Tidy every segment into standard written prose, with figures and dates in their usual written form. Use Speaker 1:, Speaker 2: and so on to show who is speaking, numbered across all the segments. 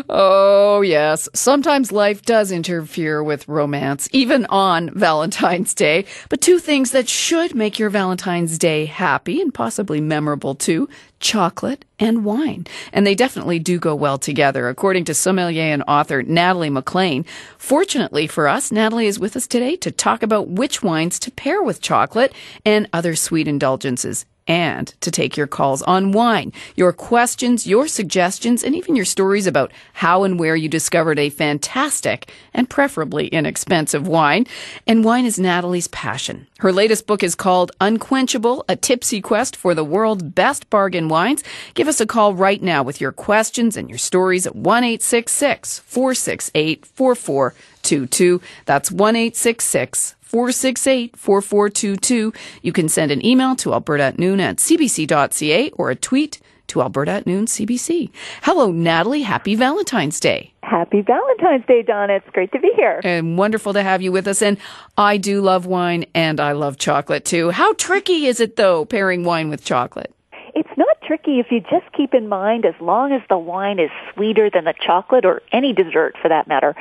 Speaker 1: Oh, yes. Sometimes life does interfere with romance, even on Valentine's Day. But two things that should make your Valentine's Day happy and possibly memorable too: chocolate and wine. And they definitely do go well together, according to sommelier and author Natalie McLean. Fortunately for us, Natalie is with us today to talk about which wines to pair with chocolate and other sweet indulgences, and to take your calls on wine, your questions, your suggestions, and even your stories about how and where you discovered a fantastic and preferably inexpensive wine. And wine is Natalie's passion. Her latest book is called Unquenchable, A Tipsy Quest for the World's Best Bargain Wines. Give us a call right now with your questions and your stories at 1-866-468-4422. That's 1-866-468-4422. You can send an email to alberta@noon@cbc.ca or a tweet to alberta@noon.cbc. Hello, Natalie. Happy Valentine's Day.
Speaker 2: Happy Valentine's Day, Donna. It's great to be here.
Speaker 1: And wonderful to have you with us. And I do love wine, and I love chocolate, too. How tricky is it, though, pairing wine with chocolate?
Speaker 2: It's not tricky if you just keep in mind, as long as the wine is sweeter than the chocolate, or any dessert for that matter,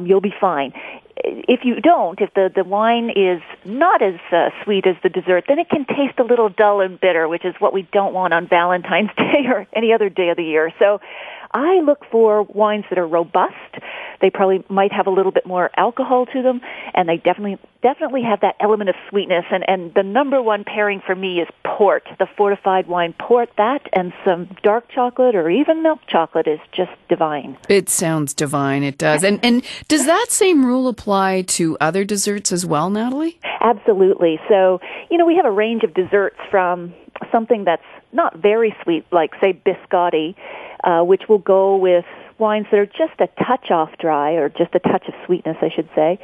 Speaker 2: you'll be fine. If you don't, if the wine is not as sweet as the dessert, then it can taste a little dull and bitter, which is what we don't want on Valentine's Day or any other day of the year. So I look for wines that are robust. They probably might have a little bit more alcohol to them, and they definitely have that element of sweetness. And the number one pairing for me is port, the fortified wine port. That and some dark chocolate or even milk chocolate is just divine.
Speaker 1: It sounds divine, it does. And does that same rule apply to other desserts as well, Natalie?
Speaker 2: Absolutely. So, we have a range of desserts from something that's not very sweet, like, say, biscotti, which will go with wines that are just a touch off dry, or just a touch of sweetness, I should say,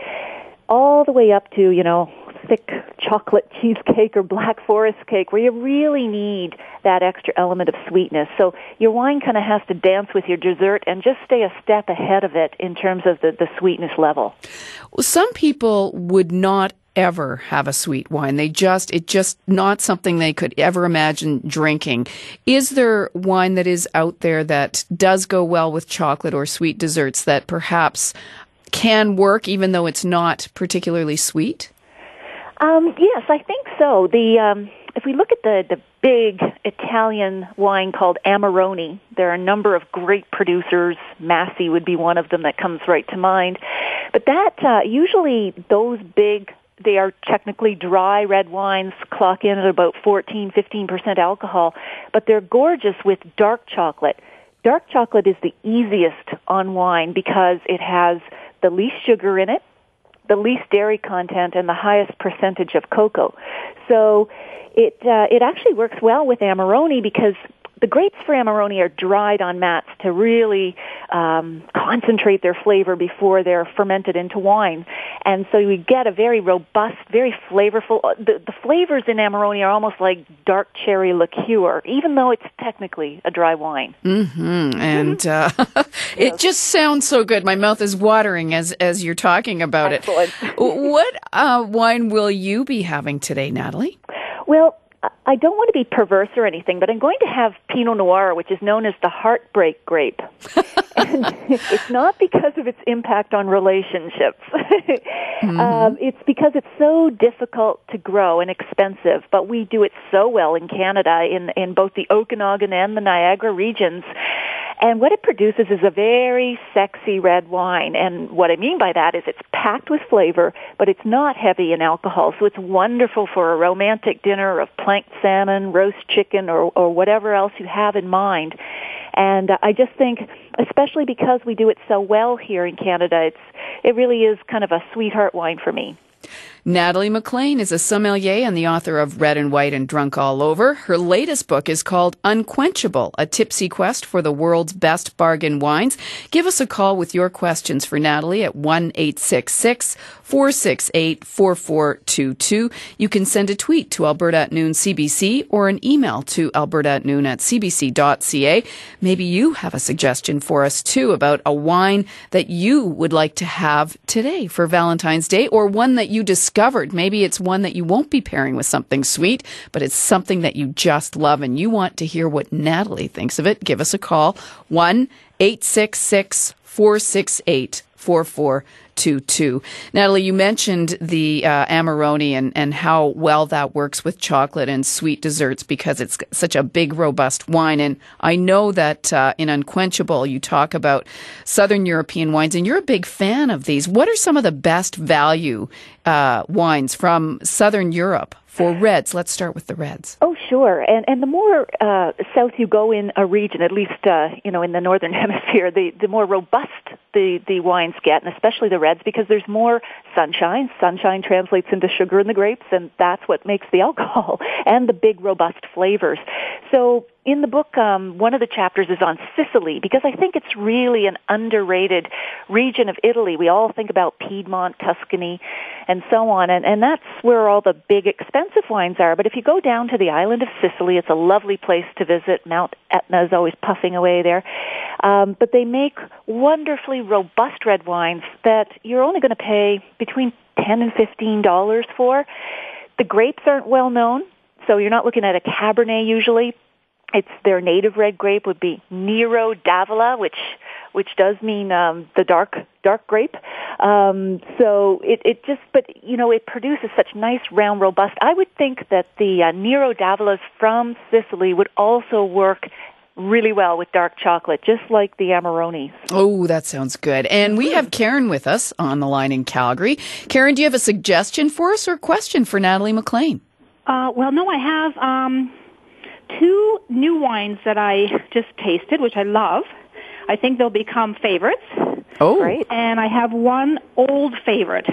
Speaker 2: all the way up to, thick chocolate cheesecake or Black Forest cake, where you really need that extra element of sweetness. So your wine kind of has to dance with your dessert and just stay a step ahead of it in terms of the sweetness level.
Speaker 1: Well, some people would not ever have a sweet wine. It's just not something they could ever imagine drinking. Is there wine that is out there that does go well with chocolate or sweet desserts that perhaps can work even though it's not particularly sweet?
Speaker 2: Yes, I think so. If we look at the big Italian wine called Amarone, there are a number of great producers. Massey would be one of them that comes right to mind. But that usually those big, they are technically dry red wines, clock in at about 14-15% alcohol, but they're gorgeous with dark chocolate. Dark chocolate is the easiest on wine because it has the least sugar in it, the least dairy content, and the highest percentage of cocoa. So it actually works well with Amarone because the grapes for Amarone are dried on mats to really concentrate their flavor before they're fermented into wine. And so you get a very robust, very flavorful. The flavors in Amarone are almost like dark cherry liqueur, even though it's technically a dry wine.
Speaker 1: Mm-hmm. And it just sounds so good. My mouth is watering as you're talking about
Speaker 2: Excellent.
Speaker 1: it. What wine will you be having today, Natalie?
Speaker 2: Well, I don't want to be perverse or anything, but I'm going to have Pinot Noir, which is known as the heartbreak grape. And it's not because of its impact on relationships. It's because it's so difficult to grow and expensive, but we do it so well in Canada, in both the Okanagan and the Niagara regions. And what it produces is a very sexy red wine. And what I mean by that is it's packed with flavor, but it's not heavy in alcohol. So it's wonderful for a romantic dinner of planked salmon, roast chicken, or whatever else you have in mind. And I just think, especially because we do it so well here in Canada, it really is kind of a sweetheart wine for me.
Speaker 1: Natalie McLean is a sommelier and the author of Red and White and Drunk All Over. Her latest book is called Unquenchable, A Tipsy Quest for the World's Best Bargain Wines. Give us a call with your questions for Natalie at 1-866-468-4422. You can send a tweet to alberta@noon.cbc or an email to alberta@noon.cbc.ca. Maybe you have a suggestion for us, too, about a wine that you would like to have today for Valentine's Day, or one that you discovered discovered. Maybe it's one that you won't be pairing with something sweet, but it's something that you just love and you want to hear what Natalie thinks of it. Give us a call, 1-866-468-4422. Natalie, you mentioned the Amarone and how well that works with chocolate and sweet desserts because it's such a big, robust wine. And I know that in Unquenchable, you talk about Southern European wines, and you're a big fan of these. What are some of the best value wines from Southern Europe for reds? Let's start with the reds.
Speaker 2: Oh, sure. And the more south you go in a region, at least in the northern hemisphere, the more robust the wines get, and especially the reds, because there's more sunshine. Sunshine translates into sugar in the grapes, and that's what makes the alcohol and the big, robust flavors. So in the book, one of the chapters is on Sicily, because I think it's really an underrated region of Italy. We all think about Piedmont, Tuscany, and so on, and that's where all the big, expensive wines are. But if you go down to the island of Sicily, it's a lovely place to visit. Mount Etna is always puffing away there. But they make wonderfully robust red wines that you're only going to pay between $10 and $15 for. The grapes aren't well known, so you're not looking at a Cabernet usually. It's their native red grape would be Nero d'Avola, which does mean the dark grape. So it produces such nice, round, robust. I would think that the Nero d'Avolas from Sicily would also work really well with dark chocolate, just like the Amarones.
Speaker 1: Oh, that sounds good. And we have Karen with us on the line in Calgary. Karen, do you have a suggestion for us or a question for Natalie McLean?
Speaker 3: Well, no, I have two new wines that I just tasted, which I love. I think they'll become favorites.
Speaker 1: Oh,
Speaker 2: great!
Speaker 3: And I have one old favorite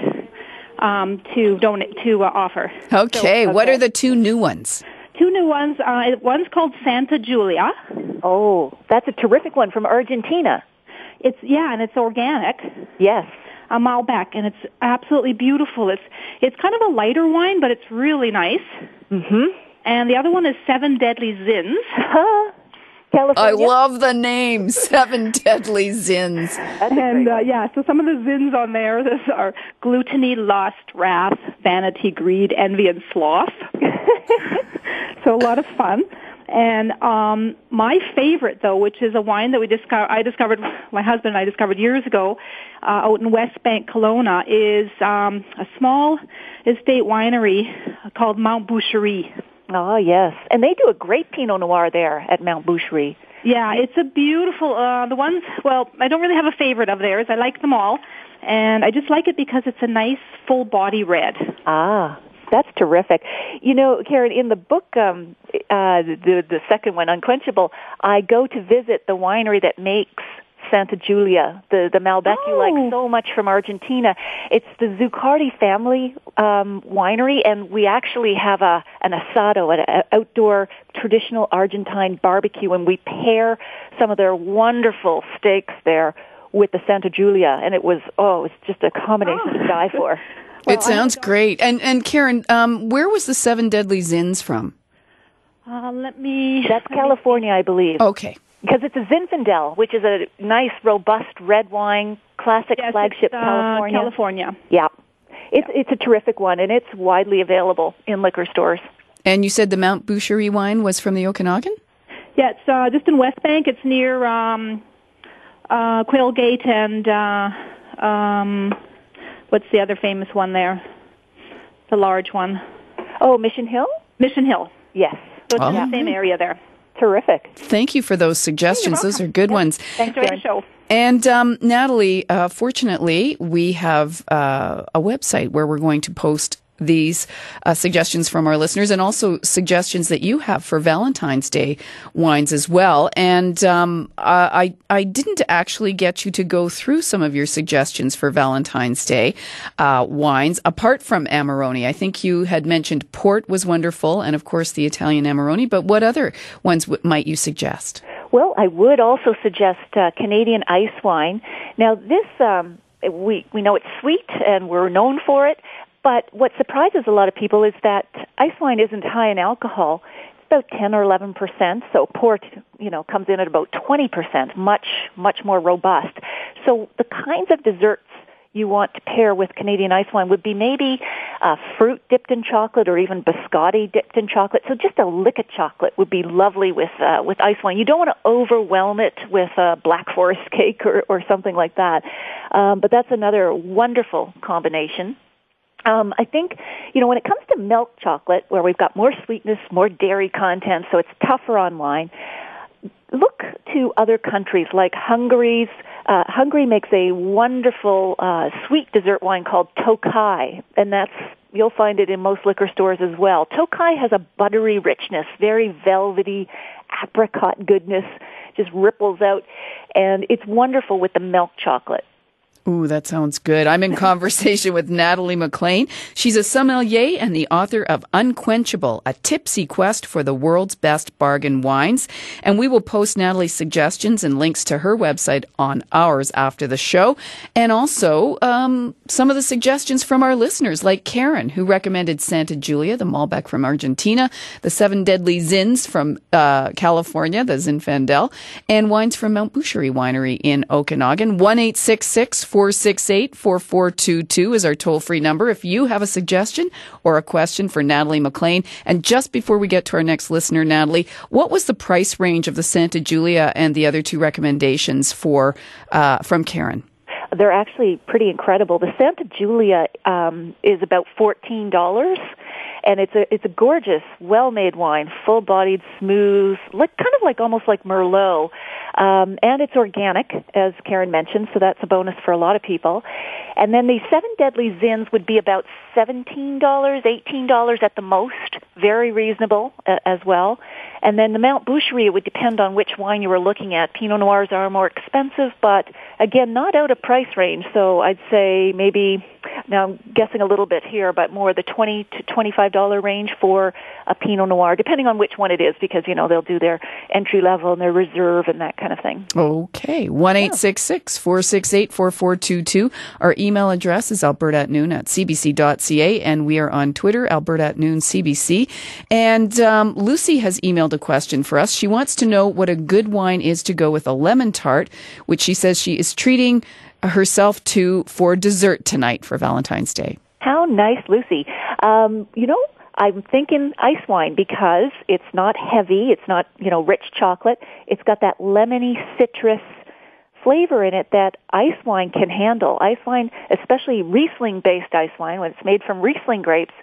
Speaker 3: to offer.
Speaker 1: Okay, what are the two new ones?
Speaker 3: Two new ones. One's called Santa Giulia.
Speaker 2: Oh, that's a terrific one from Argentina.
Speaker 3: And it's organic.
Speaker 2: Yes.
Speaker 3: A Malbec, and it's absolutely beautiful. It's kind of a lighter wine, but it's really nice.
Speaker 2: Mm-hmm.
Speaker 3: And the other one is Seven Deadly Zins.
Speaker 2: California.
Speaker 1: I love the name, Seven Deadly Zins.
Speaker 3: So some of the zins on there are gluttony, lust, wrath, vanity, greed, envy, and sloth. So a lot of fun. And my favorite, though, which is a wine that my husband and I discovered years ago out in West Bank, Kelowna, is a small estate winery called Mount Boucherie.
Speaker 2: Oh, yes. And they do a great Pinot Noir there at Mount Boucherie.
Speaker 3: Yeah, it's a beautiful, I don't really have a favorite of theirs. I like them all. And I just like it because it's a nice full body red.
Speaker 2: Ah, that's terrific. You know, Karen, in the book, the second one, Unquenchable, I go to visit the winery that makes Santa Giulia, the Malbec you like so much from Argentina. It's the Zuccardi family winery, and we actually have an asado, an outdoor traditional Argentine barbecue, and we pair some of their wonderful steaks there with the Santa Giulia, and it was just a combination to die for.
Speaker 1: Well, it sounds great. And Karen, where was the Seven Deadly Zins from?
Speaker 2: That's California, I believe.
Speaker 1: Okay.
Speaker 2: Because it's a Zinfandel, which is a nice, robust red wine, classic flagship California.
Speaker 3: California.
Speaker 2: Yeah. It's a terrific one, and it's widely available in liquor stores.
Speaker 1: And you said the Mount Boucherie wine was from the Okanagan?
Speaker 3: Yeah, it's just in West Bank. It's near Quailgate and what's the other famous one there? The large one.
Speaker 2: Oh, Mission Hill?
Speaker 3: Mission Hill.
Speaker 2: Yes.
Speaker 3: So it's in the same area there.
Speaker 2: Terrific.
Speaker 1: Thank you for those suggestions. Those are good ones.
Speaker 2: Thanks
Speaker 3: for the show.
Speaker 1: And Natalie, fortunately, we have a website where we're going to post these suggestions from our listeners and also suggestions that you have for Valentine's Day wines as well. And I didn't actually get you to go through some of your suggestions for Valentine's Day wines, apart from Amarone. I think you had mentioned port was wonderful and, of course, the Italian Amarone. But what other ones might you suggest?
Speaker 2: Well, I would also suggest Canadian ice wine. Now, this, we know it's sweet and we're known for it. But what surprises a lot of people is that ice wine isn't high in alcohol. It's about 10 or 11%. So port, comes in at about 20%, much more robust. So the kinds of desserts you want to pair with Canadian ice wine would be maybe fruit dipped in chocolate, or even biscotti dipped in chocolate. So just a lick of chocolate would be lovely with ice wine. You don't want to overwhelm it with a Black Forest cake or something like that. But that's another wonderful combination. I think, when it comes to milk chocolate, where we've got more sweetness, more dairy content, so it's tougher on wine, look to other countries like Hungary's. Hungary makes a wonderful sweet dessert wine called Tokai, and you'll find it in most liquor stores as well. Tokai has a buttery richness, very velvety apricot goodness, just ripples out, and it's wonderful with the milk chocolate.
Speaker 1: Ooh, that sounds good. I'm in conversation with Natalie McLean. She's a sommelier and the author of Unquenchable, a tipsy quest for the world's best bargain wines. And we will post Natalie's suggestions and links to her website on ours after the show. And also some of the suggestions from our listeners, like Karen, who recommended Santa Julia, the Malbec from Argentina, the Seven Deadly Zins from California, the Zinfandel, and wines from Mount Boucherie Winery in Okanagan. 1-866-468-4422 is our toll-free number if you have a suggestion or a question for Natalie McLean. And just before we get to our next listener, Natalie, what was the price range of the Santa Julia and the other two recommendations from Karen?
Speaker 2: They're actually pretty incredible. The Santa Julia is about $14, and it's a gorgeous, well-made wine, full-bodied, smooth, almost like Merlot. And it's organic, as Karen mentioned, so that's a bonus for a lot of people. And then the Seven Deadly Zins would be about $17, $18 at the most, very reasonable as well. And then the Mount Boucherie, it would depend on which wine you were looking at. Pinot Noirs are more expensive, but again, not out of price range. So I'd say maybe, now I'm guessing a little bit here, but more the $20 to $25 range for a Pinot Noir, depending on which one it is, because, they'll do their entry level and their reserve and that kind of thing.
Speaker 1: Okay. 1-866-468-4422. Our email address is alberta@noon@cbc.ca, and we are on Twitter, alberta@noon.cbc. And Lucy has emailed a question for us. She wants to know what a good wine is to go with a lemon tart, which she says she is treating herself to for dessert tonight for Valentine's Day.
Speaker 2: How nice, Lucy. I'm thinking ice wine because it's not heavy, it's not, rich chocolate. It's got that lemony citrus flavor in it that ice wine can handle. Ice wine, especially Riesling-based ice wine, when it's made from Riesling grapes,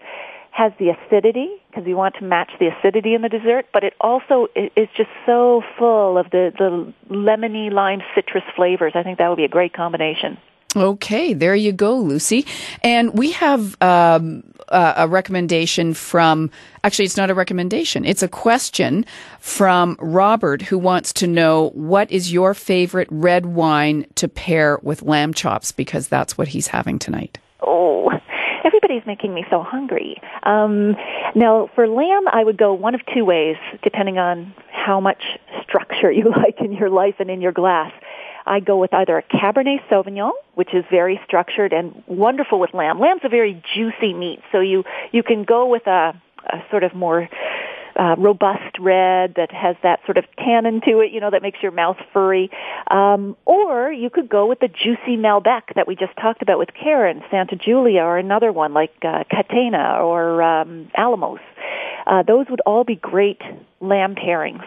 Speaker 2: has the acidity, because you want to match the acidity in the dessert, but it also is just so full of the lemony lime citrus flavors. I think that would be a great combination.
Speaker 1: Okay, there you go, Lucy. And we have a recommendation from, actually it's not a recommendation, it's a question from Robert, who wants to know what is your favorite red wine to pair with lamb chops, because that's what he's having tonight.
Speaker 2: Oh, everybody's making me so hungry. Now, for lamb, I would go one of two ways, depending on how much structure you like in your life and in your glass. I go with either a Cabernet Sauvignon, which is very structured and wonderful with lamb. Lamb's a very juicy meat, so you can go with a sort of more robust red that has that sort of tannin to it, that makes your mouth furry. Or you could go with the juicy Malbec that we just talked about with Karen, Santa Julia, or another one like Catena or Alamos. Those would all be great lamb pairings.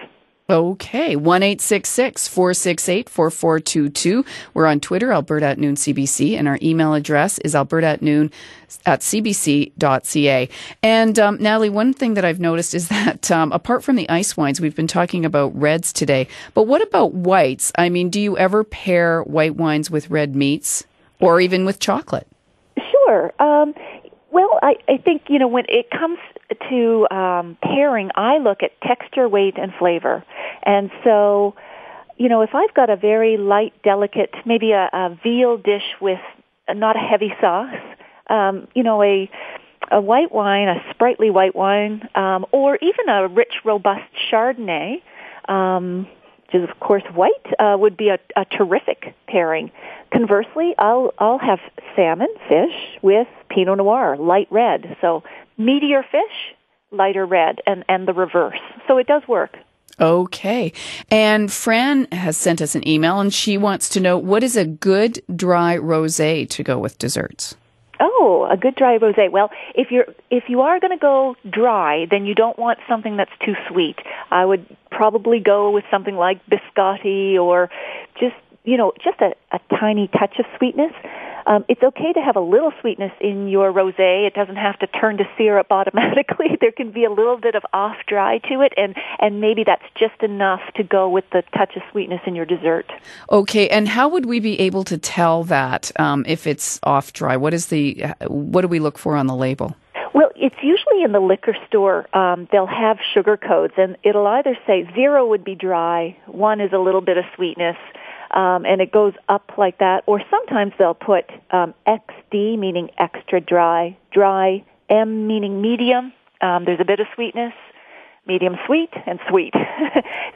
Speaker 1: Okay, 1-866-468-4422. We're on Twitter, alberta@noon.cbc, and our email address is alberta@noon.cbc.ca. And Natalie, one thing that I've noticed is that apart from the ice wines, we've been talking about reds today, but what about whites? I mean, do you ever pair white wines with red meats or even with chocolate?
Speaker 2: Sure. Well, I think, when it comes to pairing, I look at texture, weight, and flavor. And so, if I've got a very light, delicate, maybe a veal dish with not a heavy sauce, a white wine, a sprightly white wine, or even a rich, robust Chardonnay, which is, of course, white, would be a terrific pairing. Conversely, I'll have salmon, fish, with Pinot Noir, light red. So meatier fish, lighter red, and the reverse. So it does work.
Speaker 1: Okay. And Fran has sent us an email, and she wants to know, what is a good dry rosé to go with desserts?
Speaker 2: Oh, a good dry rosé. Well, if you are going to go dry, then you don't want something that's too sweet. I would probably go with something like biscotti or just a tiny touch of sweetness. It's okay to have a little sweetness in your rosé. It doesn't have to turn to syrup automatically. There can be a little bit of off dry to it, and maybe that's just enough to go with the touch of sweetness in your dessert.
Speaker 1: Okay, and how would we be able to tell that if it's off dry? What do we look for on the label?
Speaker 2: Well, it's usually in the liquor store. They'll have sugar codes, and it'll either say 0 would be dry, 1 is a little bit of sweetness, and it goes up like that. Or sometimes they'll put XD, meaning extra dry, dry, M, meaning medium. There's a bit of sweetness, medium sweet, and sweet.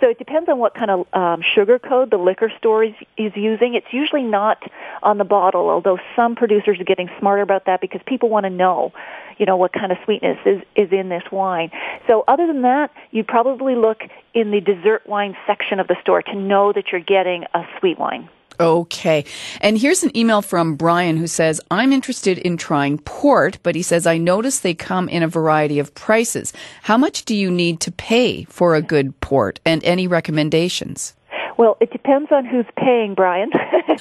Speaker 2: So it depends on what kind of sugar code the liquor store is using. It's usually not on the bottle, although some producers are getting smarter about that because people want to know, what kind of sweetness is in this wine. So other than that, you'd probably look in the dessert wine section of the store to know that you're getting a sweet wine.
Speaker 1: Okay. And here's an email from Brian who says, I'm interested in trying port, but he says, I notice they come in a variety of prices. How much do you need to pay for a good port, and any recommendations?
Speaker 2: Well, it depends on who's paying, Brian.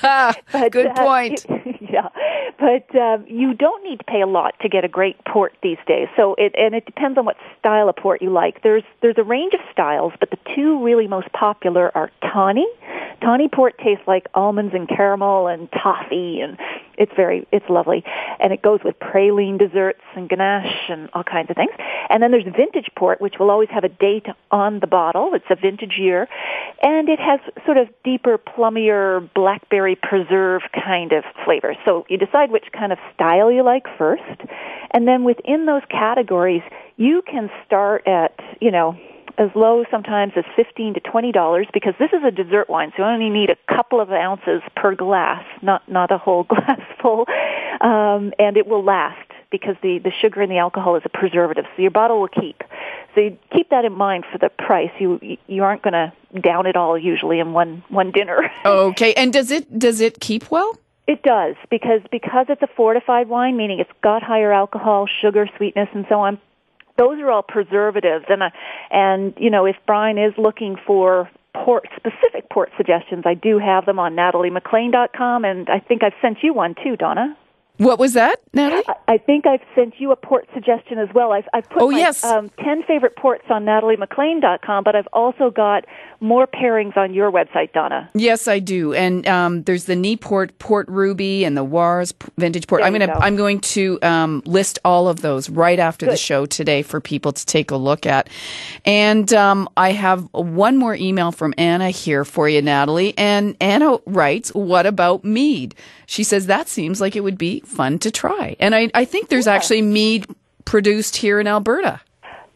Speaker 1: But, good point.
Speaker 2: Yeah, but you don't need to pay a lot to get a great port these days. So it depends on what style of port you like. There's a range of styles, but the two really most popular are tawny. Tawny port tastes like almonds and caramel and toffee, and it's lovely. And it goes with praline desserts and ganache and all kinds of things. And then there's vintage port, which will always have a date on the bottle. It's a vintage year. And it has sort of deeper, plummier, blackberry preserve kind of flavors. So you decide which kind of style you like first. And then within those categories, you can start at, as low sometimes as $15 to $20, because this is a dessert wine, so you only need a couple of ounces per glass, not a whole glass full, and it will last because the sugar and the alcohol is a preservative, so your bottle will keep. So you keep that in mind for the price. You aren't going to down it all usually in one dinner.
Speaker 1: Okay, and does it keep well?
Speaker 2: It does, because it's a fortified wine, meaning it's got higher alcohol, sugar, sweetness, and so on. Those are all preservatives, and if Brian is looking for specific port suggestions, I do have them on NatalieMcLean.com, and I think I've sent you one too, Donna.
Speaker 1: What was that, Natalie?
Speaker 2: I think I've sent you a port suggestion as well. I've put
Speaker 1: yes.
Speaker 2: 10 favorite ports on NatalieMcLean.com, but I've also got more pairings on your website, Donna.
Speaker 1: Yes, I do. And there's the Nieport Port Ruby and the Wars Vintage Port. I'm going to list all of those right after the show today for people to take a look at. And I have one more email from Anna here for you, Natalie. And Anna writes, what about mead? She says, that seems like it would be fun to try. And I think there's actually mead produced here in Alberta.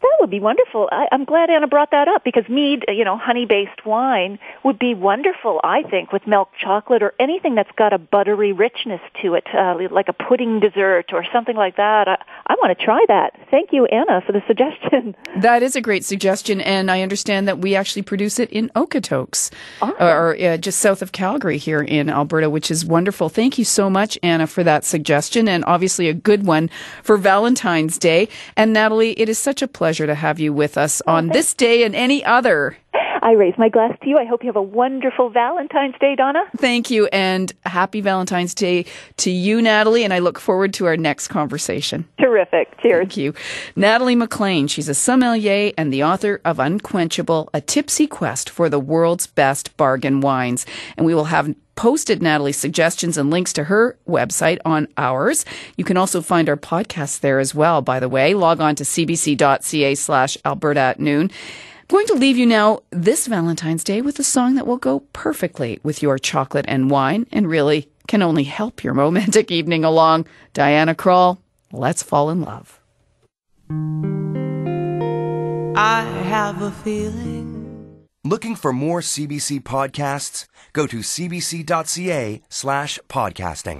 Speaker 2: That would be wonderful. I'm glad Anna brought that up, because mead, honey-based wine would be wonderful, I think, with milk chocolate or anything that's got a buttery richness to it, like a pudding dessert or something like that. I want to try that. Thank you, Anna, for the suggestion.
Speaker 1: That is a great suggestion, and I understand that we actually produce it in Okotoks, or just south of Calgary here in Alberta, which is wonderful. Thank you so much, Anna, for that suggestion, and obviously a good one for Valentine's Day. And Natalie, it is such a pleasure to have you with us on this day and any other.
Speaker 2: I raise my glass to you. I hope you have a wonderful Valentine's Day, Donna.
Speaker 1: Thank you, and happy Valentine's Day to you, Natalie, and I look forward to our next conversation.
Speaker 2: Terrific. Cheers.
Speaker 1: Thank you. Natalie McLean, she's a sommelier and the author of Unquenchable, A Tipsy Quest for the World's Best Bargain Wines. And we will have posted Natalie's suggestions and links to her website on ours. You can also find our podcast there as well, by the way. Log on to cbc.ca/Alberta at noon. I'm going to leave you now this Valentine's Day with a song that will go perfectly with your chocolate and wine and really can only help your romantic evening along. Diana Krall, Let's Fall in Love.
Speaker 4: I have a feeling.
Speaker 5: Looking for more CBC podcasts? Go to cbc.ca/podcasting.